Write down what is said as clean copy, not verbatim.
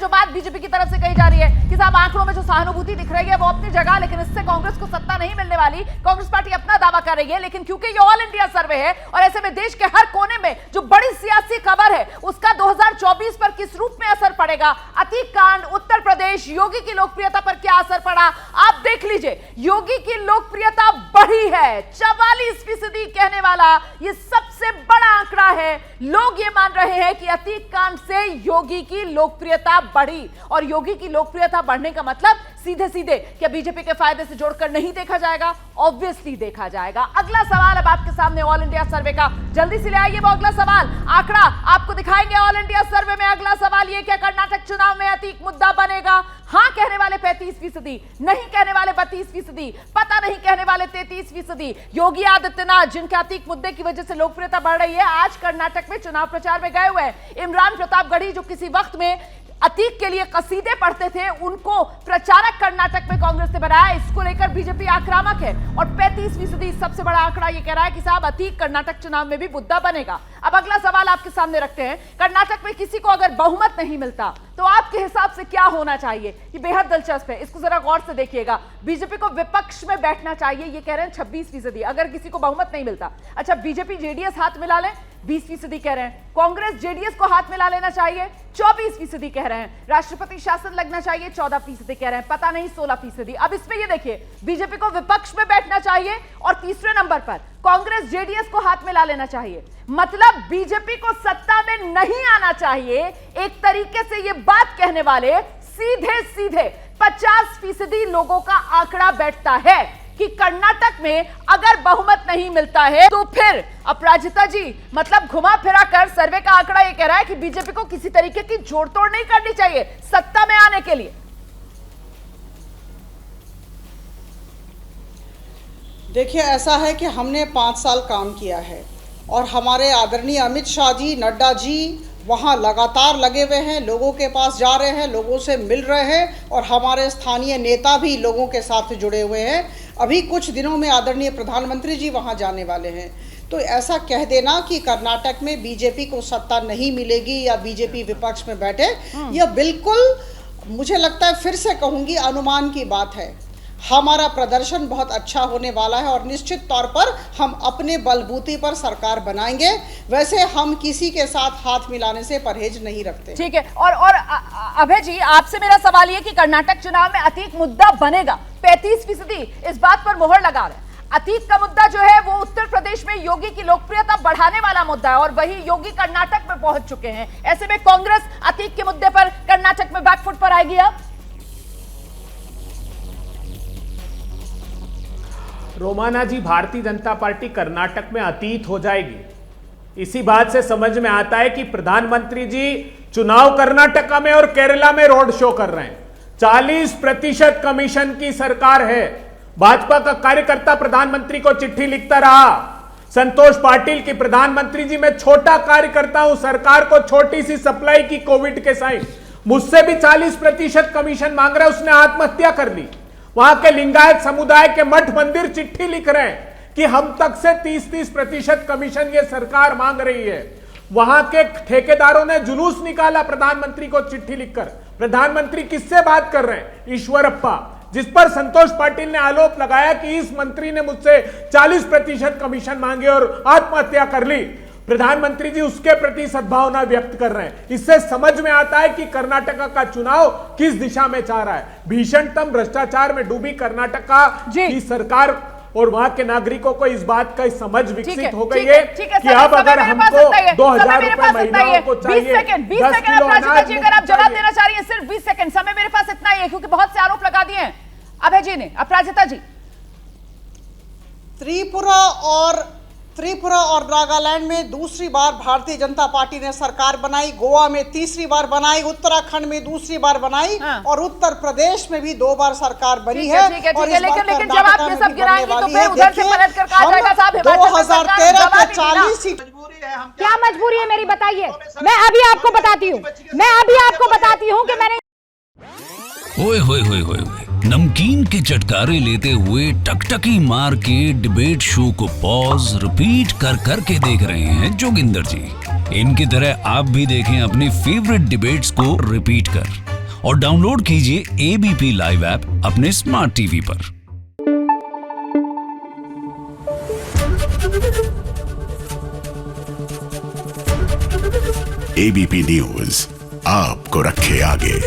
जो बात बीजेपी की तरफ से कही जा रही है कि साहब आंकड़ों में जो सहानुभूति दिख रही है वो अपनी जगह, लेकिन इससे कांग्रेस को सत्ता नहीं मिलने वाली, कांग्रेस पार्टी अपना दावा कर रही है, लेकिन क्योंकि ये ऑल इंडिया सर्वे है और ऐसे में देश के हर कोने में जो बड़ी सियासी खबर है उसका 2024 पर किस रूप में असर पड़ेगा, अतीक कांड, उत्तर प्रदेश, योगी की लोकप्रियता पर क्या असर पड़ा, आप देख लीजिए। योगी की लोकप्रियता बढ़ी है, 44% कहने वाला ये सबसे बड़ा आंकड़ा है। लोग ये मान रहे हैं कि अतीक कांड से योगी की लोकप्रियता बढ़ी, और योगी की लोकप्रियता बढ़ने का मतलब सीधे सीधे क्या बीजेपी के फायदे से जोड़कर नहीं देखा जाएगा? ऑब्वियसली देखा जाएगा। अगला सवाल अब आपके सामने ऑल इंडिया सर्वे का, जल्दी से ले आइए वो अगला सवाल, आंकड़ा आपको दिखाएंगे ऑल इंडिया सर्वे में। अगला सवाल ये, क्या कर्नाटक चुनाव में अतीक मुद्दा बनेगा? हां कहने वाले 35%, नहीं कहने वाले 32%, पता नहीं कहने वाले 33%। योगी आदित्यनाथ जिनके अतीक मुद्दे की वजह से लोकप्रियता बढ़ रही है, आज कर्नाटक में चुनाव प्रचार में गए हुए हैं। इमरान प्रतापगढ़ी जो किसी वक्त में अतीक के लिए कसीदे पढ़ते थे, उनको प्रचारक कर्नाटक में कांग्रेस ने बनाया। इसको लेकर बीजेपी आक्रामक है और 35% सबसे बड़ा आंकड़ा ये कह रहा है कि साहब अतीक कर्नाटक चुनाव में भी मुद्दा बनेगा। अब अगला सवाल आपके सामने रखते हैं, कर्नाटक में किसी को अगर बहुमत नहीं मिलता तो आपके हिसाब से क्या होना चाहिए? ये बेहद दिलचस्प है, इसको जरा गौर से देखिएगा। बीजेपी को विपक्ष में बैठना चाहिए, ये कह रहे हैं 26% अगर किसी को बहुमत नहीं मिलता। अच्छा, बीजेपी जेडीएस हाथ मिला ले, 20% कह रहे हैं। कांग्रेस जेडीएस को हाथ मिला लेना चाहिए, 24% कह रहे हैं। राष्ट्रपति शासन लगना चाहिए, 14% कह रहे हैं। पता नहीं, 16%। अब इसमें ये देखिए, बीजेपी को विपक्ष में बैठना चाहिए और तीसरे नंबर पर कांग्रेस जेडीएस को हाथ मिला लेना चाहिए। मतलब बीजेपी को सत्ता में नहीं आना चाहिए। एक तरीके से ये बात कहने वाले सीधे सीधे 50% लोगों का आंकड़ा बैठता है कि कर्नाटक में अगर बहुमत नहीं मिलता है तो फिर अपराजिता जी, मतलब घुमा फिरा कर सर्वे का आंकड़ा यह कह रहा है कि बीजेपी को किसी तरीके की जोड़तोड़ नहीं करनी चाहिए सत्ता में आने के लिए। देखिए, ऐसा है कि हमने 5 साल काम किया है और हमारे आदरणीय अमित शाह जी, नड्डा जी वहाँ लगातार लगे हुए हैं, लोगों के पास जा रहे हैं, लोगों से मिल रहे हैं और हमारे स्थानीय नेता भी लोगों के साथ जुड़े हुए हैं। अभी कुछ दिनों में आदरणीय प्रधानमंत्री जी वहाँ जाने वाले हैं। तो ऐसा कह देना कि कर्नाटक में बीजेपी को सत्ता नहीं मिलेगी या बीजेपी विपक्ष में बैठे, यह बिल्कुल, मुझे लगता है, फिर से कहूँगी, अनुमान की बात है। हमारा प्रदर्शन बहुत अच्छा होने वाला है और निश्चित तौर पर हम अपने बलबूते पर सरकार बनाएंगे। वैसे हम किसी के साथ हाथ मिलाने से परहेज नहीं रखते। ठीक है। और अभय जी, आपसे मेरा सवाल ये कि कर्नाटक चुनाव में अतीक मुद्दा बनेगा, 35% इस बात पर मोहर लगा रहे हैं। अतीक का मुद्दा जो है वो उत्तर प्रदेश में योगी की लोकप्रियता बढ़ाने वाला मुद्दा है और वही योगी कर्नाटक में पहुंच चुके हैं। ऐसे में कांग्रेस अतीक के मुद्दे पर कर्नाटक में बैकफुट पर आएगी। अब रोमाना जी, भारतीय जनता पार्टी कर्नाटक में अतीत हो जाएगी। इसी बात से समझ में आता है कि प्रधानमंत्री जी चुनाव कर्नाटक में और केरला में रोड शो कर रहे हैं। 40% कमीशन की सरकार है। भाजपा का कार्यकर्ता प्रधानमंत्री को चिट्ठी लिखता रहा, संतोष पाटिल की, प्रधानमंत्री जी मैं छोटा कार्यकर्ता हूं, सरकार को छोटी सी सप्लाई की कोविड के साइन, मुझसे भी 40% कमीशन मांग रहा है। उसने आत्महत्या कर ली। वहां के लिंगायत समुदाय के मठ मंदिर चिट्ठी लिख रहे हैं कि हम तक से 30% कमीशन ये सरकार मांग रही है। वहां के ठेकेदारों ने जुलूस निकाला प्रधानमंत्री को चिट्ठी लिखकर। प्रधानमंत्री किससे बात कर रहे हैं? ईश्वरप्पा, जिस पर संतोष पाटिल ने आरोप लगाया कि इस मंत्री ने मुझसे 40% कमीशन मांगे और आत्महत्या कर ली। प्रधानमंत्री जी उसके प्रति सद्भावना व्यक्त कर रहे हैं। इससे समझ में आता है कि कर्नाटक का चुनाव किस दिशा में जा रहा है। भीषणतम भ्रष्टाचार में डूबी कर्नाटक की सरकार और वहां के नागरिकों को इस बात का समझ विकसित हो गई है कि अब अगर हमको 2000 रुपए महिलाओं को चाहिए, 20 सेकंड अगर आप जवाब देना चाह रही हैं, सिर्फ 20 सेकंड समय मेरे पास इतना ही है क्योंकि बहुत से आरोप लगा दिए हैं अभय जी ने। अपराजिता जी, त्रिपुरा और नागालैंड में दूसरी बार भारतीय जनता पार्टी ने सरकार बनाई, गोवा में तीसरी बार बनाई, उत्तराखंड में दूसरी बार बनाई और उत्तर प्रदेश में भी 2 बार सरकार बनी है। लेकिन जब आप ये सब गिराएंगे तो फिर उधर से पलट कर कहा जाएगा साहब 2013 के 40 सीट। क्या मजबूरी है मेरी, बताइए। मैं अभी आपको बताती हूँ कि मैंने ओए होए होए होए नमकीन के चटकारे लेते हुए टकटकी मार के डिबेट शो को पॉज रिपीट कर करके देख रहे हैं जोगिंदर जी। इनकी तरह आप भी देखें अपनी फेवरेट डिबेट्स को रिपीट कर। और डाउनलोड कीजिए एबीपी लाइव ऐप अपने स्मार्ट टीवी पर। एबीपी न्यूज आपको रखे आगे।